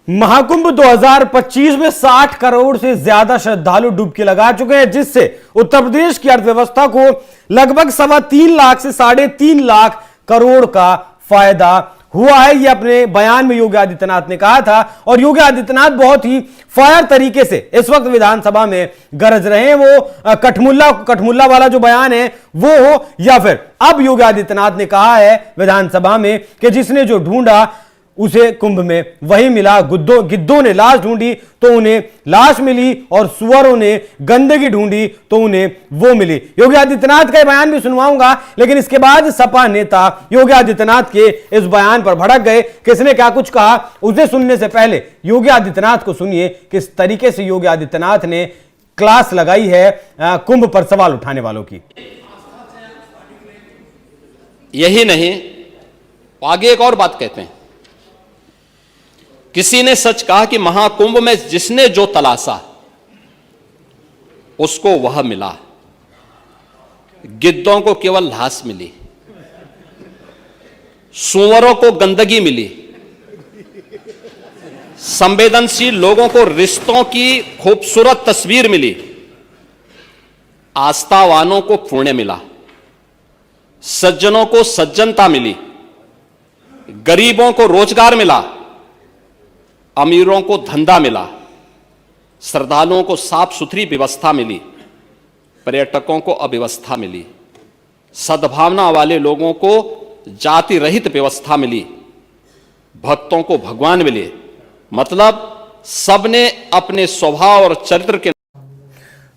महाकुंभ 2025 में 60 करोड़ से ज्यादा श्रद्धालु डुबकी लगा चुके हैं, जिससे उत्तर प्रदेश की अर्थव्यवस्था को लगभग 3.25 लाख से 3.5 लाख करोड़ का फायदा हुआ है। यह अपने बयान में योगी आदित्यनाथ ने कहा था और योगी आदित्यनाथ बहुत ही फायर तरीके से इस वक्त विधानसभा में गरज रहे हैं। वो कठमुल्ला वाला जो बयान है वो हो या फिर अब योगी आदित्यनाथ ने कहा है विधानसभा में कि जिसने जो ढूंढा उसे कुंभ में वही मिला। गिद्धों ने लाश ढूंढी तो उन्हें लाश मिली और सुअरों ने गंदगी ढूंढी तो उन्हें वो मिली। योगी आदित्यनाथ का बयान भी सुनवाऊंगा, लेकिन इसके बाद सपा नेता योगी आदित्यनाथ के इस बयान पर भड़क गए। किसने क्या कुछ कहा उसे सुनने से पहले योगी आदित्यनाथ को सुनिए किस तरीके से योगी आदित्यनाथ ने क्लास लगाई है कुंभ पर सवाल उठाने वालों की। यही नहीं, आगे एक और बात कहते हैं, किसी ने सच कहा कि महाकुंभ में जिसने जो तलाशा उसको वह मिला। गिद्धों को केवल लाश मिली, सुअरों को गंदगी मिली, संवेदनशील लोगों को रिश्तों की खूबसूरत तस्वीर मिली, आस्थावानों को पुण्य मिला, सज्जनों को सज्जनता मिली, गरीबों को रोजगार मिला, अमीरों को धंधा मिला, श्रद्धालुओं को साफ सुथरी व्यवस्था मिली, पर्यटकों को अव्यवस्था मिली, सद्भावना वाले लोगों को जाति रहित व्यवस्था मिली, भक्तों को भगवान मिले। मतलब सबने अपने स्वभाव और चरित्र के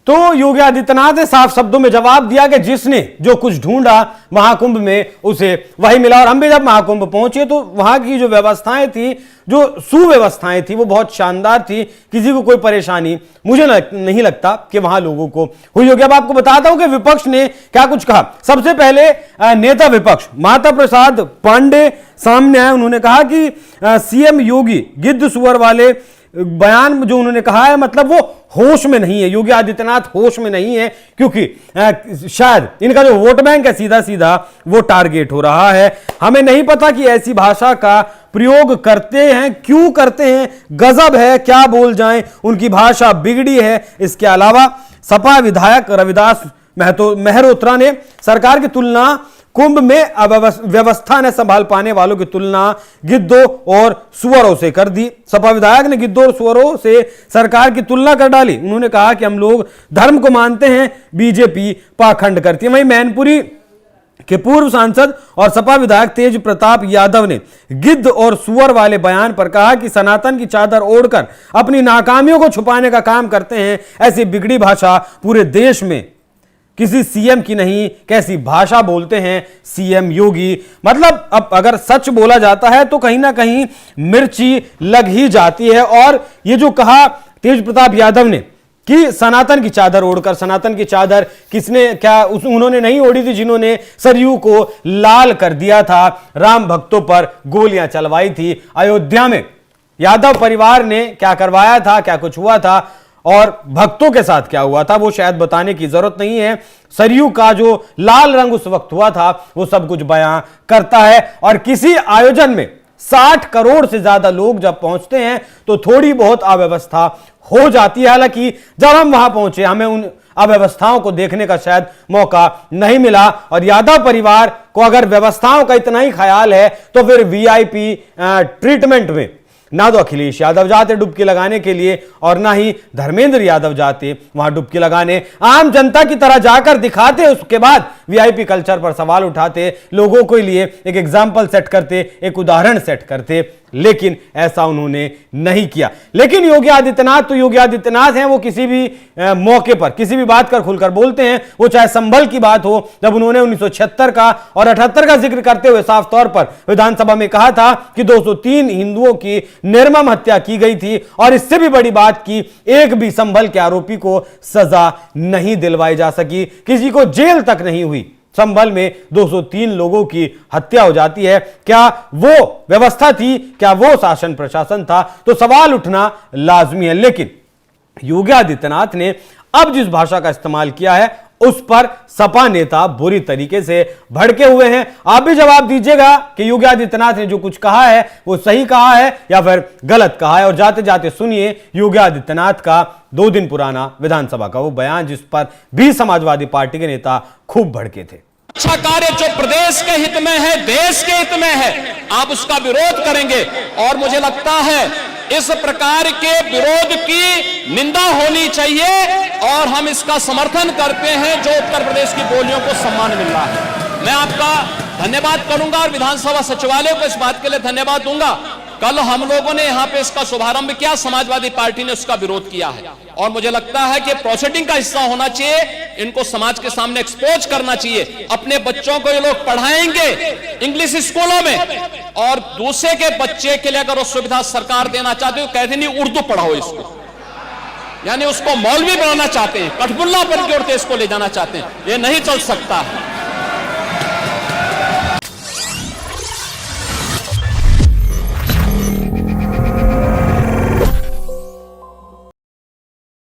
तो योगी आदित्यनाथ ने साफ शब्दों में जवाब दिया कि जिसने जो कुछ ढूंढा महाकुंभ में उसे वही मिला। और हम भी जब महाकुंभ पहुंचे तो वहां की जो व्यवस्थाएं थी, जो सुव्यवस्थाएं थी, वो बहुत शानदार थी। किसी को कोई परेशानी मुझे नहीं लगता कि वहां लोगों को हुई होगी। अब आपको बताता हूं कि विपक्ष ने क्या कुछ कहा। सबसे पहले नेता विपक्ष माता प्रसाद पांडे सामने आए। उन्होंने कहा कि सीएम योगी गिद्ध सुअर वाले बयान जो उन्होंने कहा है, मतलब वो होश में नहीं है। योगी आदित्यनाथ होश में नहीं है क्योंकि शायद इनका जो वोट बैंक है सीधा सीधा वो टारगेट हो रहा है। हमें नहीं पता कि ऐसी भाषा का प्रयोग करते हैं, क्यों करते हैं, गजब है, क्या बोल जाएं, उनकी भाषा बिगड़ी है। इसके अलावा सपा विधायक रविदास मेहरोत्रा ने सरकार की तुलना कुंभ में व्यवस्था ने संभाल पाने वालों की तुलना गिद्धों और सुअरों से कर दी। सपा विधायक ने गिद्धों और सुअरों से सरकार की तुलना कर डाली। उन्होंने कहा कि हम लोग धर्म को मानते हैं, बीजेपी पाखंड करती है। वहीं मैनपुरी के पूर्व सांसद और सपा विधायक तेज प्रताप यादव ने गिद्ध और सुअर वाले बयान पर कहा कि सनातन की चादर ओढ़कर अपनी नाकामियों को छुपाने का काम करते हैं। ऐसी बिगड़ी भाषा पूरे देश में किसी सीएम की नहीं। कैसी भाषा बोलते हैं सीएम योगी। मतलब अब अगर सच बोला जाता है तो कहीं ना कहीं मिर्ची लग ही जाती है। और ये जो कहा तेज प्रताप यादव ने कि सनातन की चादर ओढ़कर, सनातन की चादर किसने क्या उन्होंने नहीं ओढ़ी थी जिन्होंने सरयू को लाल कर दिया था, राम भक्तों पर गोलियां चलवाई थी अयोध्या में। यादव परिवार ने क्या करवाया था, क्या कुछ हुआ था और भक्तों के साथ क्या हुआ था वो शायद बताने की जरूरत नहीं है। सरयू का जो लाल रंग उस वक्त हुआ था वो सब कुछ बयां करता है। और किसी आयोजन में 60 करोड़ से ज्यादा लोग जब पहुंचते हैं तो थोड़ी बहुत अव्यवस्था हो जाती है। हालांकि जब हम वहां पहुंचे हमें उन अव्यवस्थाओं को देखने का शायद मौका नहीं मिला। और यादव परिवार को अगर व्यवस्थाओं का इतना ही ख्याल है तो फिर वीआईपी ट्रीटमेंट में ना तो अखिलेश यादव जाते डुबकी लगाने के लिए और ना ही धर्मेंद्र यादव जाते वहां डुबकी लगाने। आम जनता की तरह जाकर दिखाते, उसके बाद वीआईपी कल्चर पर सवाल उठाते, लोगों के लिए एक एग्जाम्पल सेट करते, एक उदाहरण सेट करते, लेकिन ऐसा उन्होंने नहीं किया। लेकिन योगी आदित्यनाथ तो योगी आदित्यनाथ हैं, वो किसी भी मौके पर किसी भी बात कर खुलकर बोलते हैं। वो चाहे संभल की बात हो, जब उन्होंने 1976 का और 78 का जिक्र करते हुए साफ तौर पर विधानसभा में कहा था कि 203 हिंदुओं की निर्मम हत्या की गई थी और इससे भी बड़ी बात की एक भी संभल के आरोपी को सजा नहीं दिलवाई जा सकी, किसी को जेल तक नहीं हुई। संभल में 203 लोगों की हत्या हो जाती है। क्या वो व्यवस्था थी, क्या वो शासन प्रशासन था? तो सवाल उठना लाजमी है। लेकिन योगी आदित्यनाथ ने अब जिस भाषा का इस्तेमाल किया है उस पर सपा नेता बुरी तरीके से भड़के हुए हैं। आप भी जवाब दीजिएगा कि योगी आदित्यनाथ ने जो कुछ कहा है वो सही कहा है या फिर गलत कहा है। और जाते जाते सुनिए योगी आदित्यनाथ का 2 दिन पुराना विधानसभा का वो बयान, जिस पर भी समाजवादी पार्टी के नेता खूब भड़के थे। अच्छा कार्य जो प्रदेश के हित में है, देश के हित में है, आप उसका विरोध करेंगे। और मुझे लगता है इस प्रकार के विरोध की निंदा होनी चाहिए और हम इसका समर्थन करते हैं जो उत्तर प्रदेश की बोलियों को सम्मान मिल रहा है। मैं आपका धन्यवाद करूंगा और विधानसभा सचिवालय को इस बात के लिए धन्यवाद दूंगा। कल हम लोगों ने यहां पे इसका शुभारंभ किया, समाजवादी पार्टी ने उसका विरोध किया है और मुझे लगता है कि प्रोसीडिंग का हिस्सा होना चाहिए, इनको समाज के सामने एक्सपोज करना चाहिए। अपने बच्चों को ये लोग पढ़ाएंगे इंग्लिश स्कूलों में और दूसरे के बच्चे के लिए अगर वो सुविधा सरकार देना चाहते हो, कहते नहीं उर्दू पढ़ाओ इसको, यानी उसको मौलवी बनाना चाहते हैं, कठपुल्ला पर की ओर इसको ले जाना चाहते हैं। ये नहीं चल सकता है।